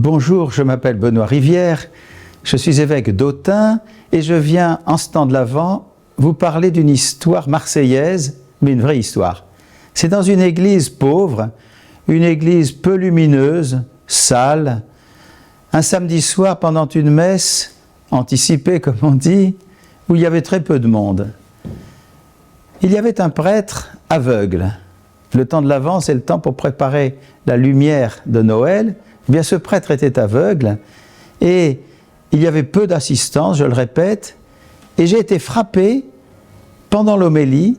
Bonjour, je m'appelle Benoît Rivière, je suis évêque d'Autun et je viens, en ce temps de l'Avent, vous parler d'une histoire marseillaise, mais une vraie histoire. C'est dans une église pauvre, une église peu lumineuse, sale, un samedi soir pendant une messe anticipée, comme on dit, où il y avait très peu de monde. Il y avait un prêtre aveugle. Le temps de l'Avent, c'est le temps pour préparer la lumière de Noël. Eh bien, ce prêtre était aveugle et il y avait peu d'assistance, je le répète, et j'ai été frappé pendant l'homélie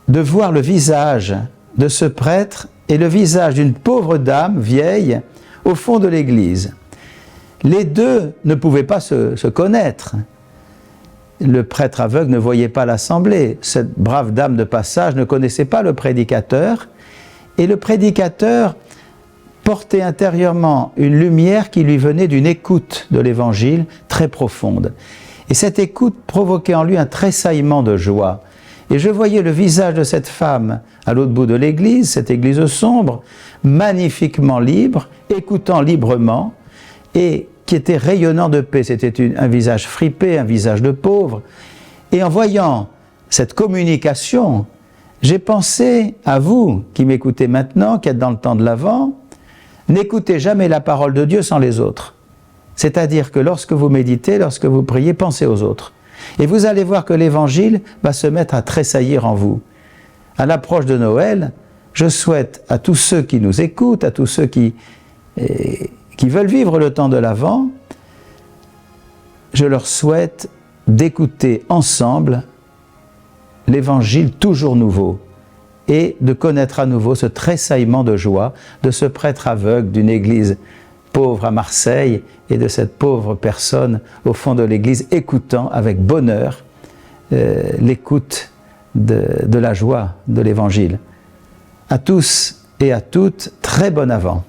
de voir le visage de ce prêtre et le visage d'une pauvre dame vieille au fond de l'église. Les deux ne pouvaient pas se connaître. Le prêtre aveugle ne voyait pas l'assemblée. Cette brave dame de passage ne connaissait pas le prédicateur. Et le prédicateur portait intérieurement une lumière qui lui venait d'une écoute de l'Évangile très profonde. Et cette écoute provoquait en lui un tressaillement de joie. Et je voyais le visage de cette femme à l'autre bout de l'église, cette église sombre, magnifiquement libre, écoutant librement, et qui était rayonnant de paix. C'était un visage fripé, un visage de pauvre. Et en voyant cette communication, j'ai pensé à vous qui m'écoutez maintenant, qui êtes dans le temps de l'Avent, n'écoutez jamais la parole de Dieu sans les autres. C'est-à-dire que lorsque vous méditez, lorsque vous priez, pensez aux autres. Et vous allez voir que l'Évangile va se mettre à tressaillir en vous. À l'approche de Noël, je souhaite à tous ceux qui nous écoutent, à tous ceux qui veulent vivre le temps de l'Avent, je leur souhaite d'écouter ensemble l'Évangile toujours nouveau et de connaître à nouveau ce tressaillement de joie de ce prêtre aveugle d'une église pauvre à Marseille et de cette pauvre personne au fond de l'église écoutant avec bonheur l'écoute de la joie de l'Évangile. À tous et à toutes, très bon Avent.